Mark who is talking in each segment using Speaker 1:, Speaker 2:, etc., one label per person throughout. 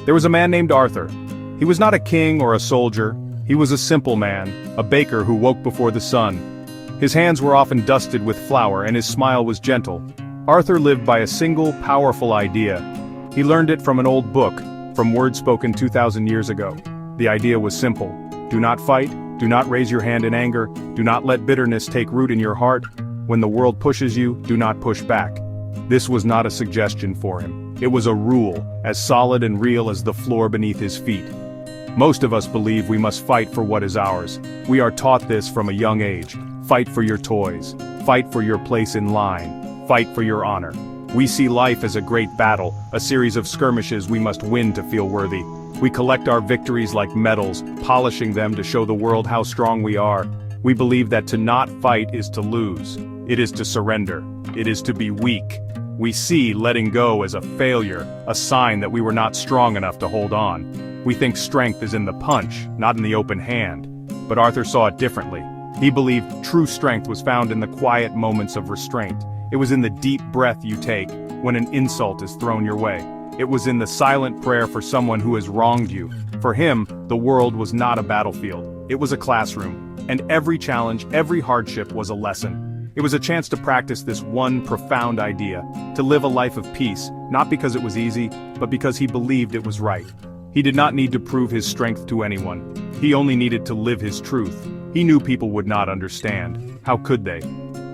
Speaker 1: There was a man named Arthur. He was not a king or a soldier. He was a simple man, a baker who woke before the sun. His hands were often dusted with flour and his smile was gentle. Arthur lived by a single, powerful idea. He learned it from an old book, from words spoken 2,000 years ago. The idea was simple. Do not fight, do not raise your hand in anger, do not let bitterness take root in your heart. When the world pushes you, do not push back. This was not a suggestion for him. It was a rule, as solid and real as the floor beneath his feet. Most of us believe we must fight for what is ours. We are taught this from a young age. Fight for your toys. Fight for your place in line. Fight for your honor. We see life as a great battle, a series of skirmishes we must win to feel worthy. We collect our victories like medals, polishing them to show the world how strong we are. We believe that to not fight is to lose. It is to surrender. It is to be weak. We see letting go as a failure, a sign that we were not strong enough to hold on. We think strength is in the punch, not in the open hand. But Arthur saw it differently. He believed true strength was found in the quiet moments of restraint. It was in the deep breath you take when an insult is thrown your way. It was in the silent prayer for someone who has wronged you. For him, the world was not a battlefield. It was a classroom. And every challenge, every hardship was a lesson. It was a chance to practice this one profound idea, to live a life of peace, not because it was easy, but because he believed it was right. He did not need to prove his strength to anyone. He only needed to live his truth. He knew people would not understand. How could they?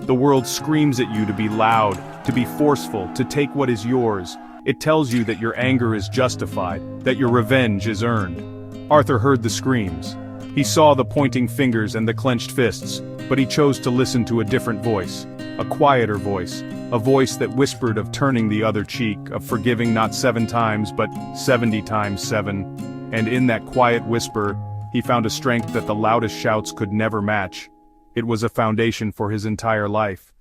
Speaker 1: The world screams at you to be loud, to be forceful, to take what is yours. It tells you that your anger is justified, that your revenge is earned. Arthur heard the screams. He saw the pointing fingers and the clenched fists, but he chose to listen to a different voice, a quieter voice, a voice that whispered of turning the other cheek, of forgiving not 7 times but 70 times 7. And in that quiet whisper, he found a strength that the loudest shouts could never match. It was a foundation for his entire life.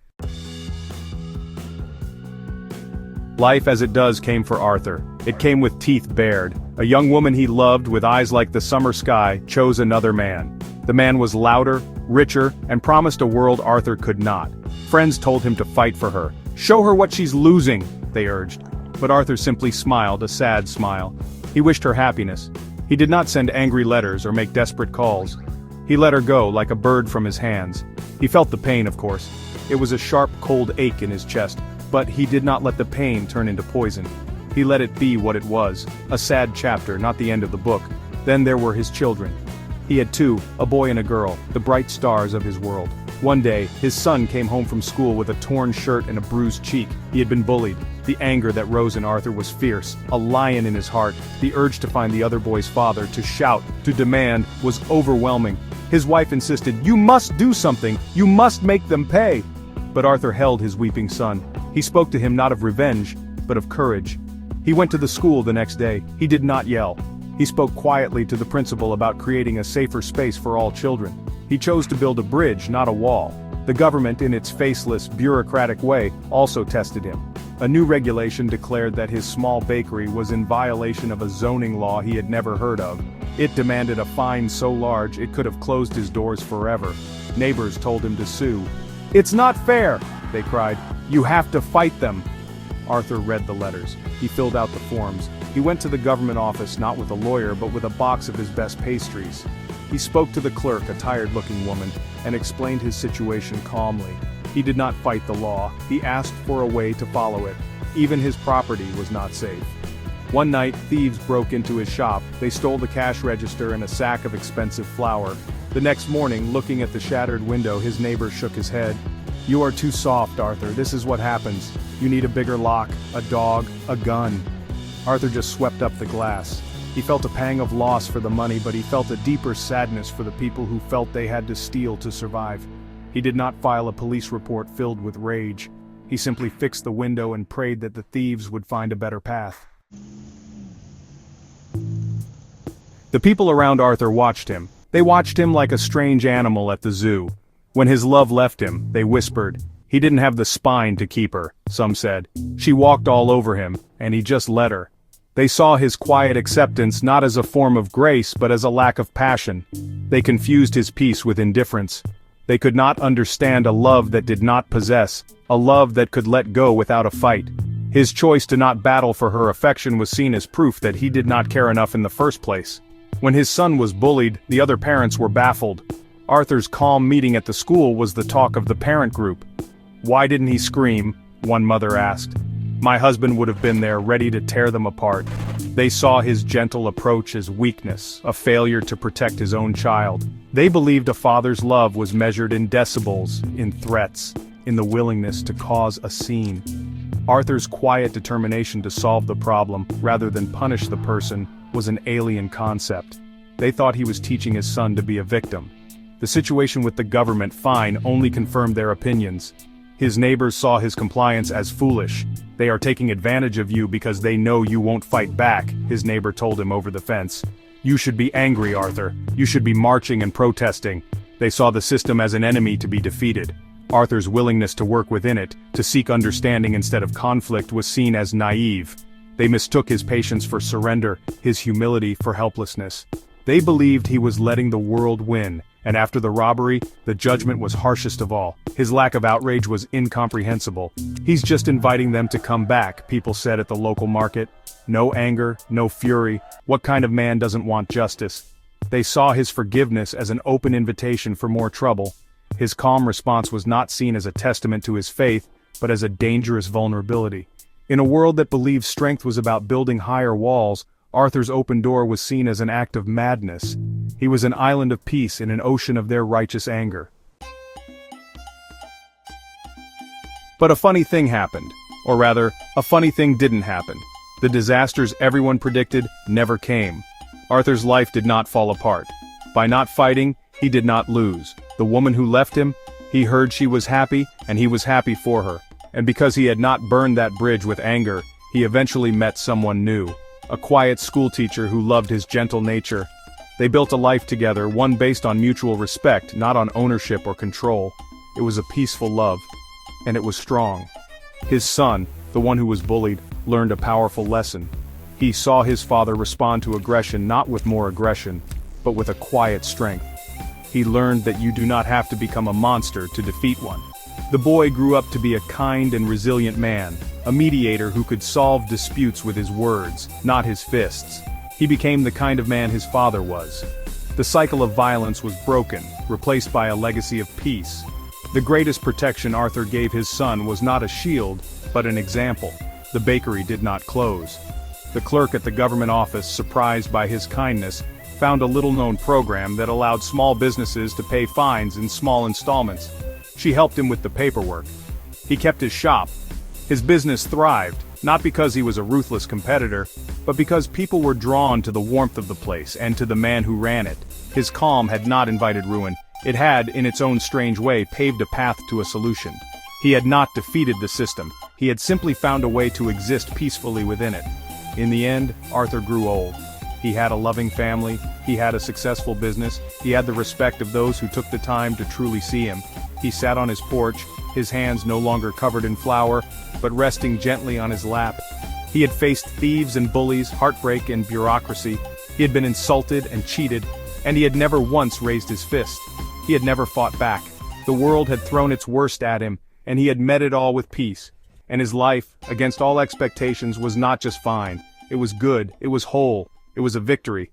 Speaker 1: Life as it does came for Arthur. It came with teeth bared. A young woman he loved with eyes like the summer sky chose another man. The man was louder, richer, and promised a world Arthur could not. Friends told him to fight for her. Show her what she's losing, they urged. But Arthur simply smiled, a sad smile. He wished her happiness. He did not send angry letters or make desperate calls. He let her go like a bird from his hands. He felt the pain, of course. It was a sharp, cold ache in his chest, but he did not let the pain turn into poison. He let it be what it was, a sad chapter, not the end of the book. Then there were his children. He had 2, a boy and a girl, the bright stars of his world. One day, his son came home from school with a torn shirt and a bruised cheek. He had been bullied. The anger that rose in Arthur was fierce, a lion in his heart. The urge to find the other boy's father, to shout, to demand, was overwhelming. His wife insisted, "You must do something, you must make them pay." But Arthur held his weeping son. He spoke to him not of revenge, but of courage. He went to the school the next day. He did not yell. He spoke quietly to the principal about creating a safer space for all children. He chose to build a bridge, not a wall. The government, in its faceless, bureaucratic way, also tested him. A new regulation declared that his small bakery was in violation of a zoning law he had never heard of. It demanded a fine so large it could have closed his doors forever. Neighbors told him to sue. "It's not fair," they cried. "You have to fight them." Arthur read the letters. He filled out the forms. He went to the government office not with a lawyer but with a box of his best pastries. He spoke to the clerk, a tired-looking woman, and explained his situation calmly. He did not fight the law. He asked for a way to follow it. Even his property was not safe. One night, thieves broke into his shop. They stole the cash register and a sack of expensive flour. The next morning, looking at the shattered window, his neighbor shook his head. "You are too soft, Arthur. This is what happens. You need a bigger lock, a dog, a gun." Arthur just swept up the glass. He felt a pang of loss for the money, but he felt a deeper sadness for the people who felt they had to steal to survive. He did not file a police report filled with rage. He simply fixed the window and prayed that the thieves would find a better path. The people around Arthur watched him. They watched him like a strange animal at the zoo. When his love left him, they whispered. He didn't have the spine to keep her, some said. She walked all over him, and he just let her. They saw his quiet acceptance not as a form of grace but as a lack of passion. They confused his peace with indifference. They could not understand a love that did not possess, a love that could let go without a fight. His choice to not battle for her affection was seen as proof that he did not care enough in the first place. When his son was bullied, the other parents were baffled. Arthur's calm meeting at the school was the talk of the parent group. "Why didn't he scream?" one mother asked. "My husband would have been there, ready to tear them apart." They saw his gentle approach as weakness, a failure to protect his own child. They believed a father's love was measured in decibels, in threats, in the willingness to cause a scene. Arthur's quiet determination to solve the problem, rather than punish the person, was an alien concept. They thought he was teaching his son to be a victim. The situation with the government fine only confirmed their opinions. His neighbors saw his compliance as foolish. "They are taking advantage of you because they know you won't fight back," his neighbor told him over the fence. "You should be angry, Arthur. You should be marching and protesting." They saw the system as an enemy to be defeated. Arthur's willingness to work within it, to seek understanding instead of conflict, was seen as naive. They mistook his patience for surrender, his humility for helplessness. They believed he was letting the world win, and after the robbery, the judgment was harshest of all. His lack of outrage was incomprehensible. "He's just inviting them to come back," people said at the local market. No anger, no fury. What kind of man doesn't want justice? They saw his forgiveness as an open invitation for more trouble. His calm response was not seen as a testament to his faith, but as a dangerous vulnerability. In a world that believed strength was about building higher walls, Arthur's open door was seen as an act of madness. He was an island of peace in an ocean of their righteous anger. But a funny thing happened. Or rather, a funny thing didn't happen. The disasters everyone predicted never came. Arthur's life did not fall apart. By not fighting, he did not lose. The woman who left him, he heard she was happy, and he was happy for her. And because he had not burned that bridge with anger, he eventually met someone new. A quiet schoolteacher who loved his gentle nature. They built a life together, one based on mutual respect, not on ownership or control. It was a peaceful love. And it was strong. His son, the one who was bullied, learned a powerful lesson. He saw his father respond to aggression not with more aggression, but with a quiet strength. He learned that you do not have to become a monster to defeat one. The boy grew up to be a kind and resilient man, a mediator who could solve disputes with his words, not his fists. He became the kind of man his father was. The cycle of violence was broken, replaced by a legacy of peace. The greatest protection Arthur gave his son was not a shield, but an example. The bakery did not close. The clerk at the government office, surprised by his kindness, found a little-known program that allowed small businesses to pay fines in small installments. She helped him with the paperwork. He kept his shop. His business thrived, not because he was a ruthless competitor, but because people were drawn to the warmth of the place and to the man who ran it. His calm had not invited ruin. It had, in its own strange way, paved a path to a solution. He had not defeated the system. He had simply found a way to exist peacefully within it. In the end, Arthur grew old. He had a loving family, he had a successful business, he had the respect of those who took the time to truly see him. He sat on his porch, his hands no longer covered in flour, but resting gently on his lap. He had faced thieves and bullies, heartbreak and bureaucracy. He had been insulted and cheated, and he had never once raised his fist. He had never fought back. The world had thrown its worst at him, and he had met it all with peace. And his life, against all expectations, was not just fine. It was good, it was whole, it was a victory.